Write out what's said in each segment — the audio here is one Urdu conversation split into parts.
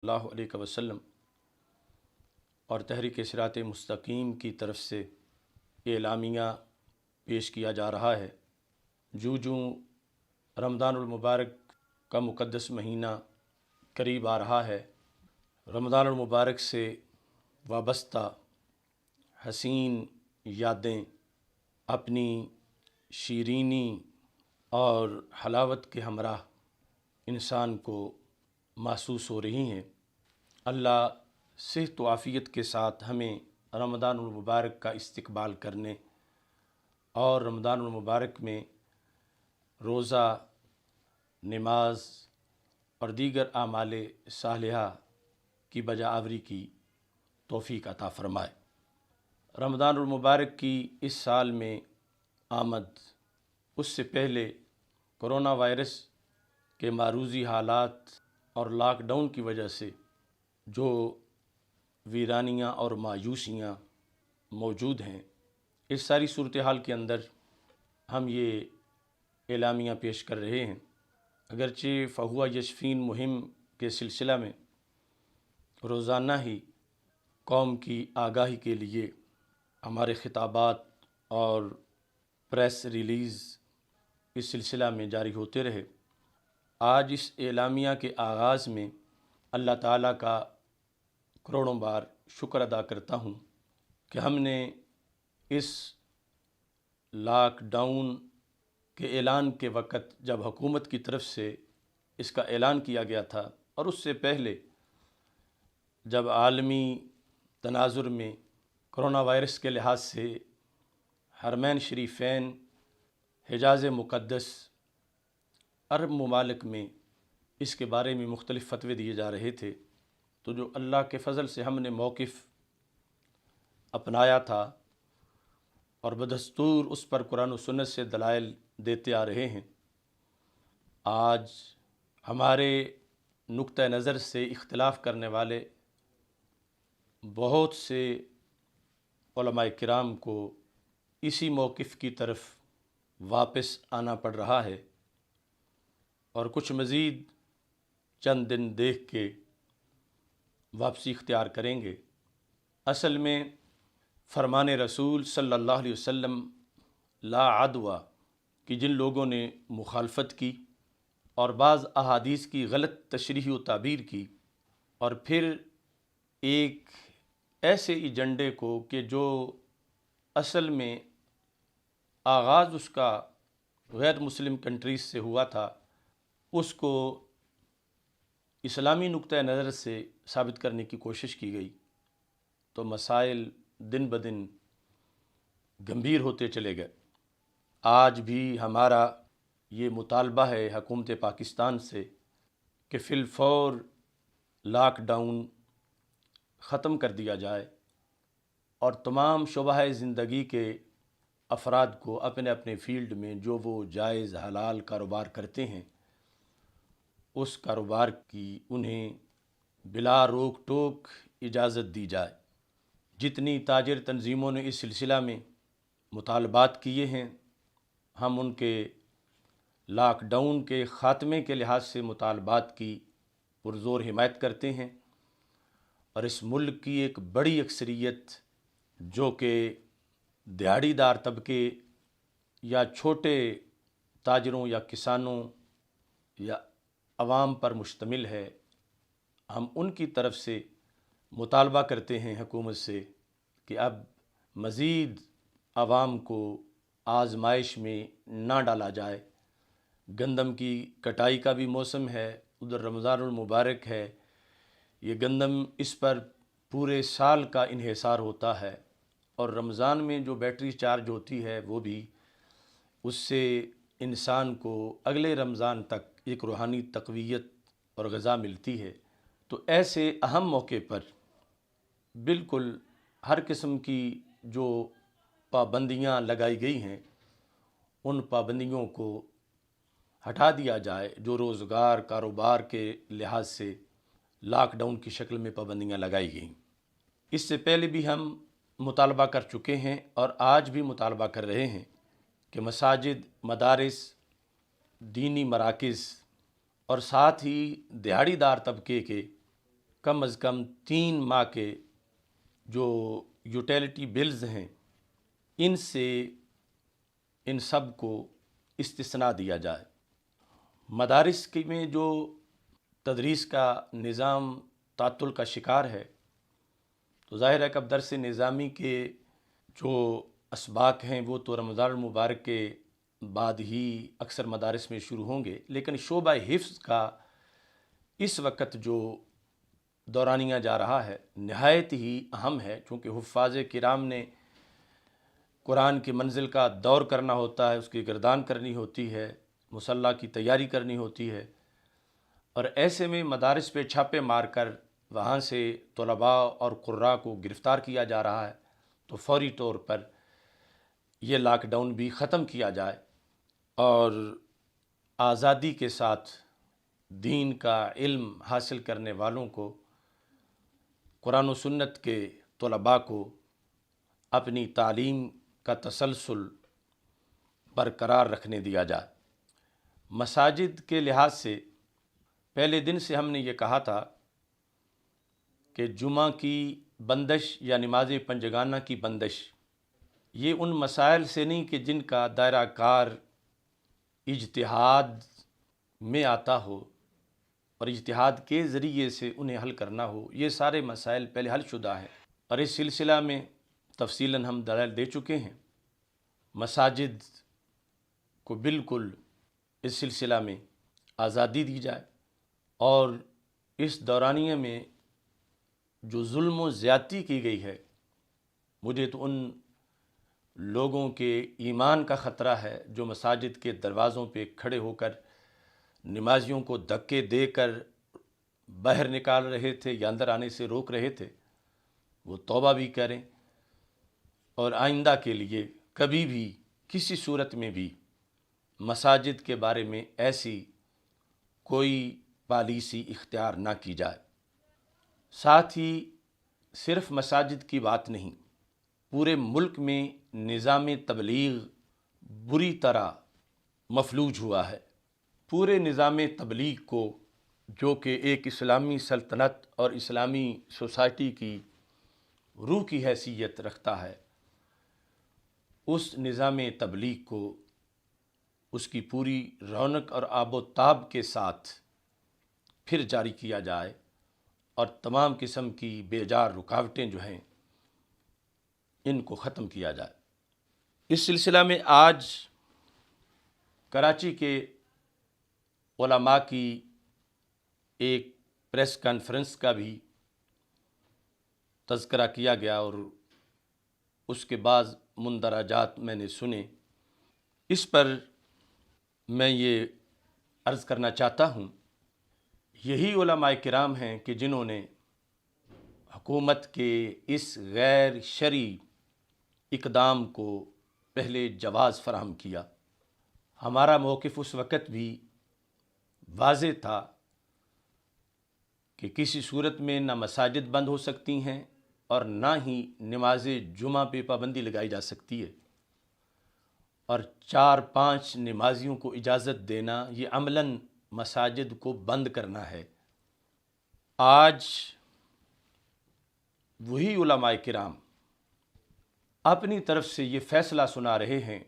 اللہ علیہ وسلم اور تحریک صراط مستقیم کی طرف سے اعلامیہ پیش کیا جا رہا ہے۔ جو رمضان المبارک کا مقدس مہینہ قریب آ رہا ہے، رمضان المبارک سے وابستہ حسین یادیں اپنی شیرینی اور حلاوت کے ہمراہ انسان کو محسوس ہو رہی ہیں۔ اللہ صحت و عافیت کے ساتھ ہمیں رمضان المبارک کا استقبال کرنے اور رمضان المبارک میں روزہ، نماز اور دیگر اعمال صالحہ کی بجا آوری کی توفیق عطا فرمائے۔ رمضان المبارک کی اس سال میں آمد اس سے پہلے کرونا وائرس کے معروضی حالات اور لاک ڈاؤن کی وجہ سے جو ویرانیاں اور مایوسیاں موجود ہیں، اس ساری صورتحال کے اندر ہم یہ اعلامیہ پیش کر رہے ہیں۔ اگرچہ فہو یشفین مہم کے سلسلہ میں روزانہ ہی قوم کی آگاہی کے لیے ہمارے خطابات اور پریس ریلیز اس سلسلہ میں جاری ہوتے رہے، آج اس اعلامیہ کے آغاز میں اللہ تعالیٰ کا کروڑوں بار شکر ادا کرتا ہوں کہ ہم نے اس لاک ڈاؤن کے اعلان کے وقت جب حکومت کی طرف سے اس کا اعلان کیا گیا تھا اور اس سے پہلے جب عالمی تناظر میں کرونا وائرس کے لحاظ سے حرمین شریفین، حجاز مقدس، عرب ممالک میں اس کے بارے میں مختلف فتوے دیے جا رہے تھے، تو جو اللہ کے فضل سے ہم نے موقف اپنایا تھا اور بدستور اس پر قرآن و سنت سے دلائل دیتے آ رہے ہیں، آج ہمارے نقطہ نظر سے اختلاف کرنے والے بہت سے علماء کرام کو اسی موقف کی طرف واپس آنا پڑ رہا ہے اور کچھ مزید چند دن دیکھ کے واپسی اختیار کریں گے۔ اصل میں فرمان رسول صلی اللہ علیہ وسلم لا عدوہ کی جن لوگوں نے مخالفت کی اور بعض احادیث کی غلط تشریح و تعبیر کی، اور پھر ایک ایسے ایجنڈے کو کہ جو اصل میں آغاز اس کا غیر مسلم کنٹریز سے ہوا تھا، اس کو اسلامی نقطہ نظر سے ثابت کرنے کی کوشش کی گئی، تو مسائل دن بدن گمبھیر ہوتے چلے گئے۔ آج بھی ہمارا یہ مطالبہ ہے حکومت پاکستان سے کہ فی الفور لاک ڈاؤن ختم کر دیا جائے اور تمام شعبہ زندگی کے افراد کو اپنے اپنے فیلڈ میں جو وہ جائز حلال کاروبار کرتے ہیں، اس کاروبار کی انہیں بلا روک ٹوک اجازت دی جائے۔ جتنی تاجر تنظیموں نے اس سلسلہ میں مطالبات کیے ہیں، ہم ان کے لاک ڈاؤن کے خاتمے کے لحاظ سے مطالبات کی پرزور حمایت کرتے ہیں، اور اس ملک کی ایک بڑی اکثریت جو کہ دیہڑی دار طبقے یا چھوٹے تاجروں یا کسانوں یا عوام پر مشتمل ہے، ہم ان کی طرف سے مطالبہ کرتے ہیں حکومت سے کہ اب مزید عوام کو آزمائش میں نہ ڈالا جائے۔ گندم کی کٹائی کا بھی موسم ہے، ادھر رمضان المبارک ہے، یہ گندم اس پر پورے سال کا انحصار ہوتا ہے، اور رمضان میں جو بیٹری چارج ہوتی ہے وہ بھی اس سے انسان کو اگلے رمضان تک ایک روحانی تقویت اور غذا ملتی ہے۔ تو ایسے اہم موقع پر بالکل ہر قسم کی جو پابندیاں لگائی گئی ہیں، ان پابندیوں کو ہٹا دیا جائے جو روزگار کاروبار کے لحاظ سے لاک ڈاؤن کی شکل میں پابندیاں لگائی گئیں۔ اس سے پہلے بھی ہم مطالبہ کر چکے ہیں اور آج بھی مطالبہ کر رہے ہیں کہ مساجد، مدارس، دینی مراکز اور ساتھ ہی دیہڑی دار طبقے کے کم از کم 3 ماہ کے جو یوٹیلیٹی بلز ہیں ان سے ان سب کو استثناء دیا جائے۔ مدارس میں جو تدریس کا نظام تعطل کا شکار ہے، تو ظاہر ہے کہ اب درس نظامی کے جو اسباق ہیں وہ تو رمضان المبارک کے بعد ہی اکثر مدارس میں شروع ہوں گے، لیکن شعبہ حفظ کا اس وقت جو دورانیہ جا رہا ہے نہایت ہی اہم ہے، چونکہ حفاظ کرام نے قرآن کی منزل کا دور کرنا ہوتا ہے، اس کی گردان کرنی ہوتی ہے، مصلی کی تیاری کرنی ہوتی ہے، اور ایسے میں مدارس پہ چھاپے مار کر وہاں سے طلباء اور قراء کو گرفتار کیا جا رہا ہے، تو فوری طور پر یہ لاک ڈاؤن بھی ختم کیا جائے اور آزادی کے ساتھ دین کا علم حاصل کرنے والوں کو، قرآن و سنت کے طلباء کو اپنی تعلیم کا تسلسل برقرار رکھنے دیا جائے۔ مساجد کے لحاظ سے پہلے دن سے ہم نے یہ کہا تھا کہ جمعہ کی بندش یا نماز پنجگانہ کی بندش یہ ان مسائل سے نہیں کہ جن کا دائرہ کار اجتہاد میں آتا ہو اور اجتہاد کے ذریعے سے انہیں حل کرنا ہو، یہ سارے مسائل پہلے حل شدہ ہیں، اور اس سلسلہ میں تفصیلاً ہم دلائل دے چکے ہیں۔ مساجد کو بالکل اس سلسلہ میں آزادی دی جائے، اور اس دورانیے میں جو ظلم و زیادتی کی گئی ہے، مجھے تو ان لوگوں کے ایمان کا خطرہ ہے جو مساجد کے دروازوں پہ کھڑے ہو کر نمازیوں کو دھکے دے کر باہر نکال رہے تھے یا اندر آنے سے روک رہے تھے، وہ توبہ بھی کریں اور آئندہ کے لیے کبھی بھی کسی صورت میں بھی مساجد کے بارے میں ایسی کوئی پالیسی اختیار نہ کی جائے۔ ساتھ ہی صرف مساجد کی بات نہیں، پورے ملک میں نظام تبلیغ بری طرح مفلوج ہوا ہے۔ پورے نظام تبلیغ کو، جو کہ ایک اسلامی سلطنت اور اسلامی سوسائٹی کی روح کی حیثیت رکھتا ہے، اس نظام تبلیغ کو اس کی پوری رونق اور آب و تاب کے ساتھ پھر جاری کیا جائے، اور تمام قسم کی بے جار رکاوٹیں جو ہیں ان کو ختم کیا جائے۔ اس سلسلہ میں آج کراچی کے علماء کی ایک پریس کانفرنس کا بھی تذکرہ کیا گیا، اور اس کے بعض مندرجات میں نے سنے۔ اس پر میں یہ عرض کرنا چاہتا ہوں، یہی علماء کرام ہیں کہ جنہوں نے حکومت کے اس غیر شرعی اقدام کو پہلے جواز فراہم کیا۔ ہمارا موقف اس وقت بھی واضح تھا کہ کسی صورت میں نہ مساجد بند ہو سکتی ہیں اور نہ ہی نماز جمعہ پہ پابندی لگائی جا سکتی ہے، اور 4-5 نمازیوں کو اجازت دینا یہ عملاً مساجد کو بند کرنا ہے۔ آج وہی علماء کرام اپنی طرف سے یہ فیصلہ سنا رہے ہیں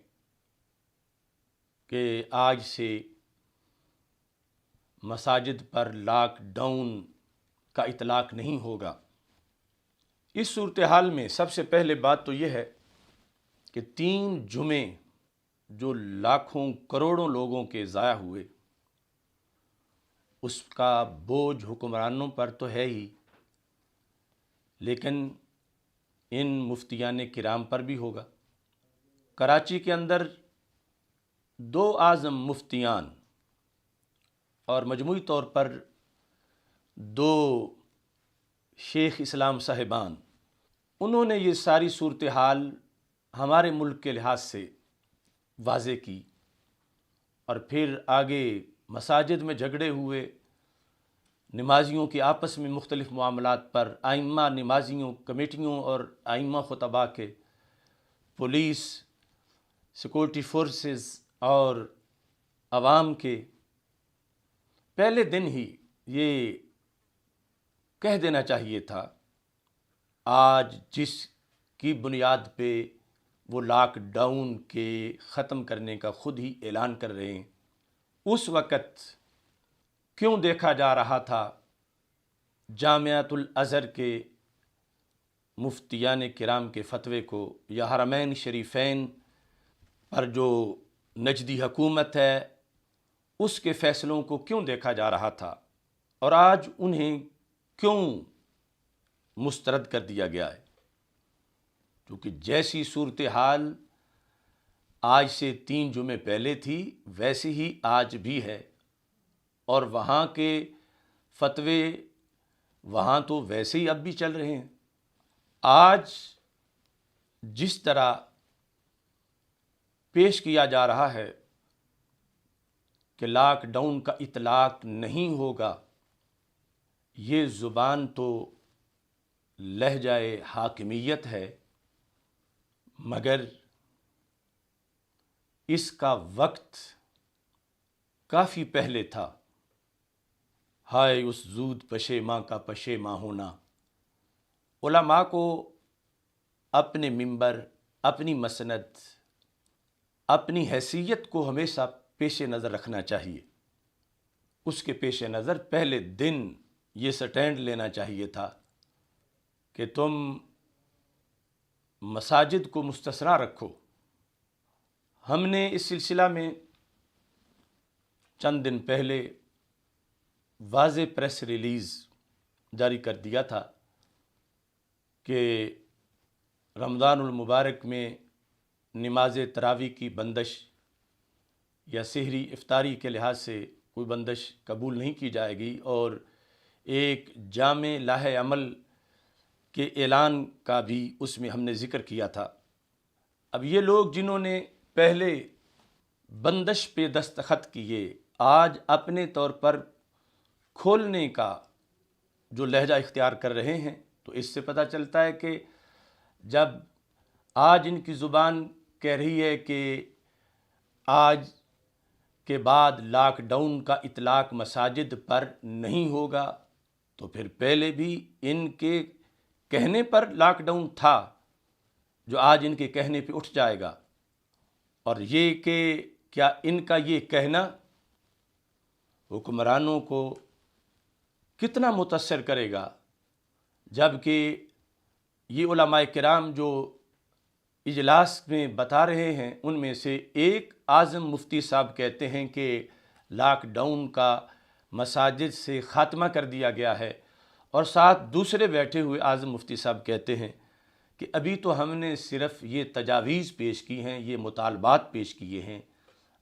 کہ آج سے مساجد پر لاک ڈاؤن کا اطلاق نہیں ہوگا۔ اس صورتحال میں سب سے پہلے بات تو یہ ہے کہ 3 جمعے جو لاکھوں کروڑوں لوگوں کے ضائع ہوئے، اس کا بوجھ حکمرانوں پر تو ہے ہی، لیکن ان مفتیان کرام پر بھی ہوگا۔ کراچی کے اندر 2 اعظم مفتیان اور مجموعی طور پر 2 شیخ اسلام صاحبان، انہوں نے یہ ساری صورتحال ہمارے ملک کے لحاظ سے واضح کی، اور پھر آگے مساجد میں جھگڑے ہوئے، نمازیوں کے آپس میں مختلف معاملات پر ائمہ نمازیوں کمیٹیوں اور ائمہ خطباء کے، پولیس، سیکورٹی فورسز اور عوام کے، پہلے دن ہی یہ کہہ دینا چاہیے تھا۔ آج جس کی بنیاد پہ وہ لاک ڈاؤن کے ختم کرنے کا خود ہی اعلان کر رہے ہیں، اس وقت کیوں دیکھا جا رہا تھا جامعۃ الازہر کے مفتیان کرام کے فتوے کو، یا حرمین شریفین پر جو نجدی حکومت ہے اس کے فیصلوں کو کیوں دیکھا جا رہا تھا، اور آج انہیں کیوں مسترد کر دیا گیا ہے؟ کیونکہ جیسی صورتحال آج سے 3 جمعے پہلے تھی ویسی ہی آج بھی ہے، اور وہاں کے فتوے وہاں تو ویسے ہی اب بھی چل رہے ہیں۔ آج جس طرح پیش کیا جا رہا ہے کہ لاک ڈاؤن کا اطلاق نہیں ہوگا، یہ زبان تو لہجہ حاکمیت ہے، مگر اس کا وقت کافی پہلے تھا۔ ہائے اس زود پشیماں کا پشیماں ہونا۔ علماء کو اپنے منبر، اپنی مسند، اپنی حیثیت کو ہمیشہ پیش نظر رکھنا چاہیے۔ اس کے پیش نظر پہلے دن یہ سٹینڈ لینا چاہیے تھا کہ تم مساجد کو مستثنیٰ رکھو۔ ہم نے اس سلسلہ میں چند دن پہلے واضح پریس ریلیز جاری کر دیا تھا کہ رمضان المبارک میں نماز تراویح کی بندش یا سحری افطاری کے لحاظ سے کوئی بندش قبول نہیں کی جائے گی، اور ایک جامع لائحہ عمل کے اعلان کا بھی اس میں ہم نے ذکر کیا تھا۔ اب یہ لوگ جنہوں نے پہلے بندش پہ دستخط کیے، آج اپنے طور پر کھولنے کا جو لہجہ اختیار کر رہے ہیں، تو اس سے پتہ چلتا ہے کہ جب آج ان کی زبان کہہ رہی ہے کہ آج کے بعد لاک ڈاؤن کا اطلاق مساجد پر نہیں ہوگا، تو پھر پہلے بھی ان کے کہنے پر لاک ڈاؤن تھا جو آج ان کے کہنے پہ اٹھ جائے گا۔ اور یہ کہ کیا ان کا یہ کہنا حکمرانوں کو کتنا متاثر کرے گا، جبکہ یہ علماء کرام جو اجلاس میں بتا رہے ہیں ان میں سے ایک اعظم مفتی صاحب کہتے ہیں کہ لاک ڈاؤن کا مساجد سے خاتمہ کر دیا گیا ہے، اور ساتھ دوسرے بیٹھے ہوئے اعظم مفتی صاحب کہتے ہیں کہ ابھی تو ہم نے صرف یہ تجاویز پیش کی ہیں، یہ مطالبات پیش کیے ہیں،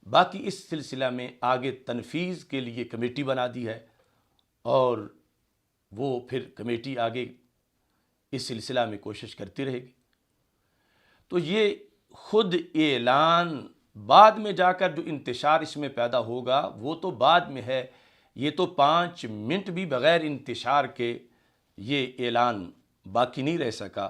باقی اس سلسلہ میں آگے تنفیذ کے لیے کمیٹی بنا دی ہے، اور وہ پھر کمیٹی آگے اس سلسلہ میں کوشش کرتی رہے گی۔ تو یہ خود اعلان بعد میں جا کر جو انتشار اس میں پیدا ہوگا وہ تو بعد میں ہے، یہ تو 5 منٹ بھی بغیر انتشار کے یہ اعلان باقی نہیں رہ سکا۔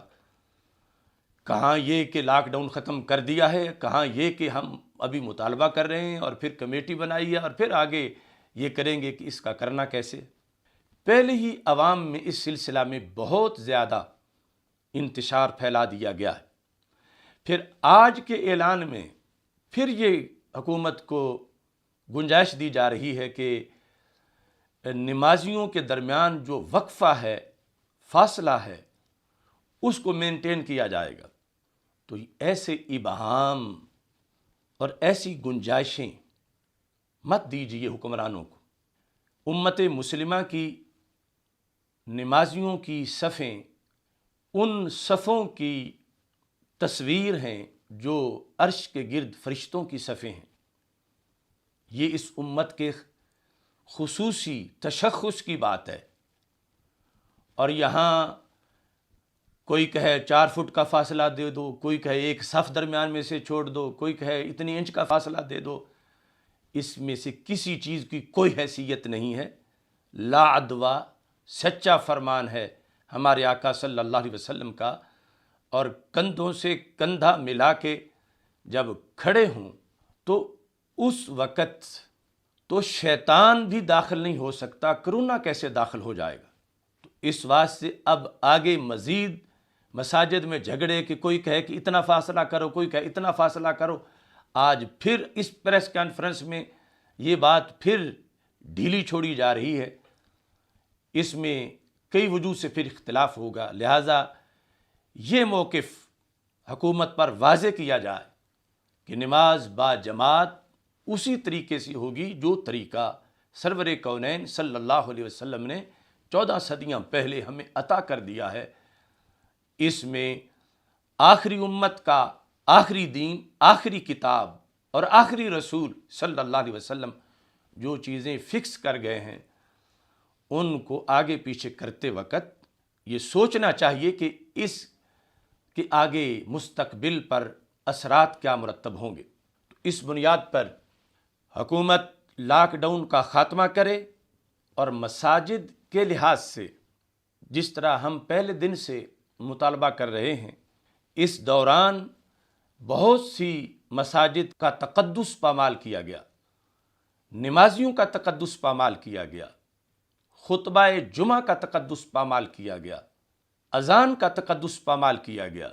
کہاں یہ کہ لاک ڈاؤن ختم کر دیا ہے، کہاں یہ کہ ہم ابھی مطالبہ کر رہے ہیں اور پھر کمیٹی بنائی ہے اور پھر آگے یہ کریں گے کہ اس کا کرنا کیسے۔ پہلے ہی عوام میں اس سلسلہ میں بہت زیادہ انتشار پھیلا دیا گیا ہے، پھر آج کے اعلان میں پھر یہ حکومت کو گنجائش دی جا رہی ہے کہ نمازیوں کے درمیان جو وقفہ ہے، فاصلہ ہے، اس کو مینٹین کیا جائے گا۔ تو ایسے ابہام اور ایسی گنجائشیں مت دیجیے حکمرانوں کو۔ امت مسلمہ کی نمازیوں کی صفیں ان صفوں کی تصویر ہیں جو عرش کے گرد فرشتوں کی صفیں ہیں۔ یہ اس امت کے خصوصی تشخص کی بات ہے، اور یہاں کوئی کہے 4 فٹ کا فاصلہ دے دو، کوئی کہے ایک صف درمیان میں سے چھوڑ دو، کوئی کہے اتنی انچ کا فاصلہ دے دو، اس میں سے کسی چیز کی کوئی حیثیت نہیں ہے۔ لا عدوہ سچا فرمان ہے ہمارے آقا صلی اللہ علیہ وسلم کا، اور کندھوں سے کندھا ملا کے جب کھڑے ہوں تو اس وقت تو شیطان بھی داخل نہیں ہو سکتا، کرونا کیسے داخل ہو جائے گا؟ تو اس واسطے اب آگے مزید مساجد میں جھگڑے کہ کوئی کہے کہ اتنا فاصلہ کرو، کوئی کہے اتنا فاصلہ کرو۔ آج پھر اس پریس کانفرنس میں یہ بات پھر ڈھیلی چھوڑی جا رہی ہے، اس میں کئی وجوہ سے پھر اختلاف ہوگا، لہٰذا یہ موقف حکومت پر واضح کیا جائے کہ نماز با جماعت اسی طریقے سے ہوگی جو طریقہ سرور کونین صلی اللہ علیہ وسلم نے 14 صدیاں پہلے ہمیں عطا کر دیا ہے۔ اس میں آخری امت کا آخری دین، آخری کتاب اور آخری رسول صلی اللہ علیہ وسلم جو چیزیں فکس کر گئے ہیں ان کو آگے پیچھے کرتے وقت یہ سوچنا چاہیے کہ اس کے آگے مستقبل پر اثرات کیا مرتب ہوں گے۔ اس بنیاد پر حکومت لاک ڈاؤن کا خاتمہ کرے اور مساجد کے لحاظ سے جس طرح ہم پہلے دن سے مطالبہ کر رہے ہیں، اس دوران بہت سی مساجد کا تقدس پامال کیا گیا، نمازیوں کا تقدس پامال کیا گیا، خطبہ جمعہ کا تقدس پامال کیا گیا، اذان کا تقدس پامال کیا گیا۔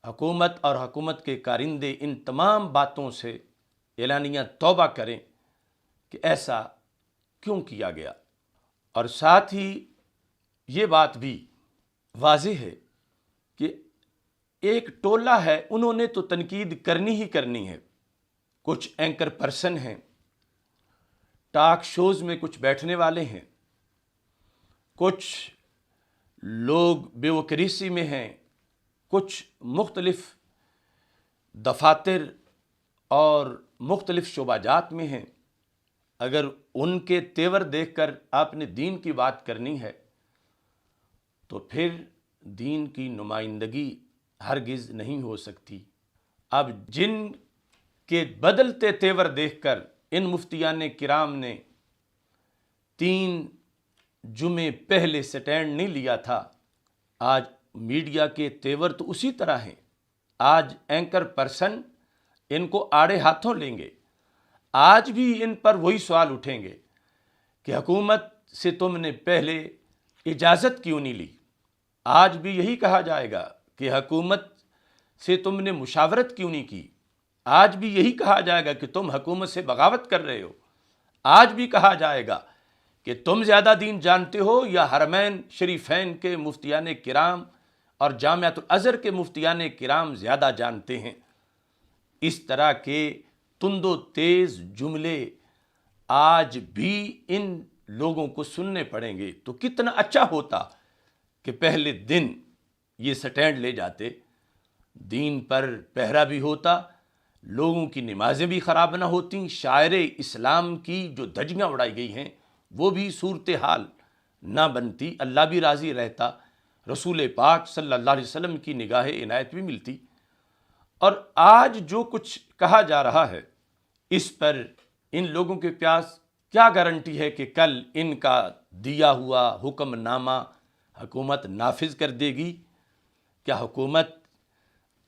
حکومت اور حکومت کے کارندے ان تمام باتوں سے اعلانیہ توبہ کریں کہ ایسا کیوں کیا گیا، اور ساتھ ہی یہ بات بھی واضح ہے کہ ایک ٹولہ ہے، انہوں نے تو تنقید کرنی ہی کرنی ہے۔ کچھ اینکر پرسن ہیں، ٹاک شوز میں کچھ بیٹھنے والے ہیں، کچھ لوگ بیوکریسی میں ہیں، کچھ مختلف دفاتر اور مختلف شعبہ جات میں ہیں۔ اگر ان کے تیور دیکھ کر آپ نے دین کی بات کرنی ہے تو پھر دین کی نمائندگی ہرگز نہیں ہو سکتی۔ اب جن کے بدلتے تیور دیکھ کر ان مفتیان کرام نے 3 جمعے پہلے سٹینڈ نہیں لیا تھا، آج میڈیا کے تیور تو اسی طرح ہیں۔ آج اینکر پرسن ان کو آڑے ہاتھوں لیں گے، آج بھی ان پر وہی سوال اٹھیں گے کہ حکومت سے تم نے پہلے اجازت کیوں نہیں لی۔ آج بھی یہی کہا جائے گا کہ حکومت سے تم نے مشاورت کیوں نہیں کی۔ آج بھی یہی کہا جائے گا کہ تم حکومت سے بغاوت کر رہے ہو۔ آج بھی کہا جائے گا کہ تم زیادہ دین جانتے ہو یا حرمین شریفین کے مفتیان کرام اور جامعۃ الازہر کے مفتیان کرام زیادہ جانتے ہیں۔ اس طرح کے تند و تیز جملے آج بھی ان لوگوں کو سننے پڑیں گے، تو کتنا اچھا ہوتا کہ پہلے دن یہ سٹینڈ لے جاتے، دین پر پہرا بھی ہوتا، لوگوں کی نمازیں بھی خراب نہ ہوتیں، شاعر اسلام کی جو دھجیاں اڑائی گئی ہیں وہ بھی صورتحال نہ بنتی، اللہ بھی راضی رہتا، رسول پاک صلی اللہ علیہ وسلم کی نگاہ عنایت بھی ملتی۔ اور آج جو کچھ کہا جا رہا ہے اس پر ان لوگوں کے پاس کیا گارنٹی ہے کہ کل ان کا دیا ہوا حکم نامہ حکومت نافذ کر دے گی؟ کیا حکومت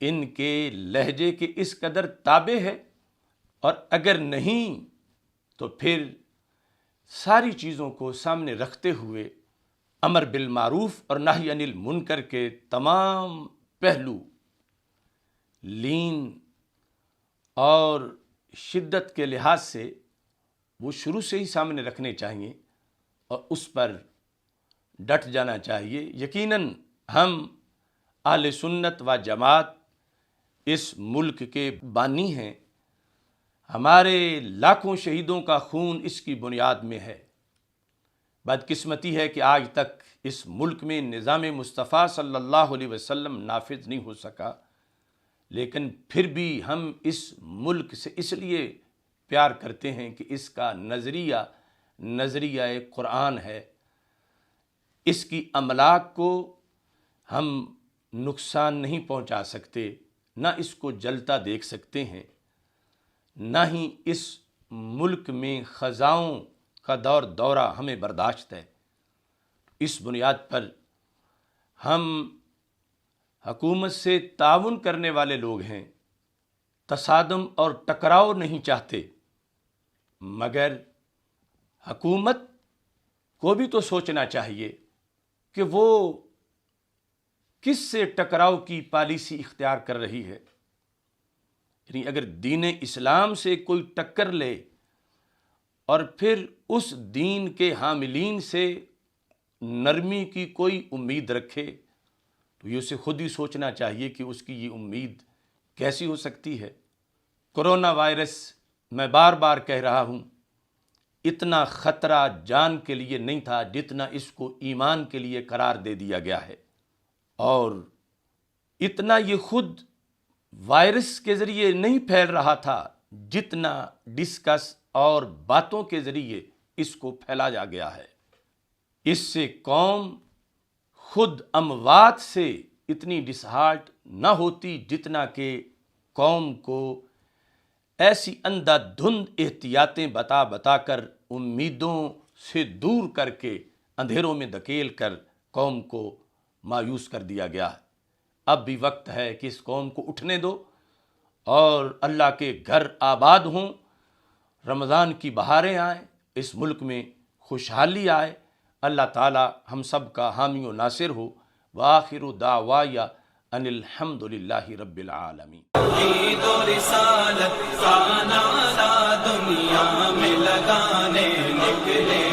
ان کے لہجے کے اس قدر تابع ہے؟ اور اگر نہیں تو پھر ساری چیزوں کو سامنے رکھتے ہوئے امر بالمعروف اور نہی عن المنکر کے تمام پہلو لین اور شدت کے لحاظ سے وہ شروع سے ہی سامنے رکھنے چاہیے اور اس پر ڈٹ جانا چاہیے۔ یقیناً ہم اہل سنت و جماعت اس ملک کے بانی ہیں، ہمارے لاکھوں شہیدوں کا خون اس کی بنیاد میں ہے۔ بدقسمتی ہے کہ آج تک اس ملک میں نظام مصطفیٰ صلی اللہ علیہ وسلم نافذ نہیں ہو سکا، لیکن پھر بھی ہم اس ملک سے اس لیے پیار کرتے ہیں کہ اس کا نظریہ قرآن ہے۔ اس کی املاک کو ہم نقصان نہیں پہنچا سکتے، نہ اس کو جلتا دیکھ سکتے ہیں، نہ ہی اس ملک میں خزاؤں کا دورہ ہمیں برداشت ہے۔ اس بنیاد پر ہم حکومت سے تعاون کرنے والے لوگ ہیں، تصادم اور ٹکراؤ نہیں چاہتے، مگر حکومت کو بھی تو سوچنا چاہیے کہ وہ کس سے ٹکراؤ کی پالیسی اختیار کر رہی ہے. یعنی اگر دین اسلام سے کوئی ٹکر لے اور پھر اس دین کے حاملین سے نرمی کی کوئی امید رکھے تو یہ اسے خود ہی سوچنا چاہیے کہ اس کی یہ امید کیسی ہو سکتی ہے. کرونا وائرس، میں بار بار کہہ رہا ہوں، اتنا خطرہ جان کے لیے نہیں تھا جتنا اس کو ایمان کے لیے قرار دے دیا گیا ہے، اور اتنا یہ خود وائرس کے ذریعے نہیں پھیل رہا تھا جتنا ڈسکس اور باتوں کے ذریعے اس کو پھیلایا گیا ہے. اس سے قوم خود اموات سے اتنی ڈسہارٹ نہ ہوتی جتنا کہ قوم کو ایسی اندھا دھند احتیاطیں بتا بتا کر، امیدوں سے دور کر کے، اندھیروں میں دھکیل کر قوم کو مایوس کر دیا گیا. اب بھی وقت ہے کہ اس قوم کو اٹھنے دو اور اللہ کے گھر آباد ہوں، رمضان کی بہاریں آئیں، اس ملک میں خوشحالی آئے. اللہ تعالی ہم سب کا حامی و ناصر ہو. وآخر دعوایا ان الحمد للہ رب العالمین. توحید و رسالت کا نعرہ دنیا میں لگانے نکلے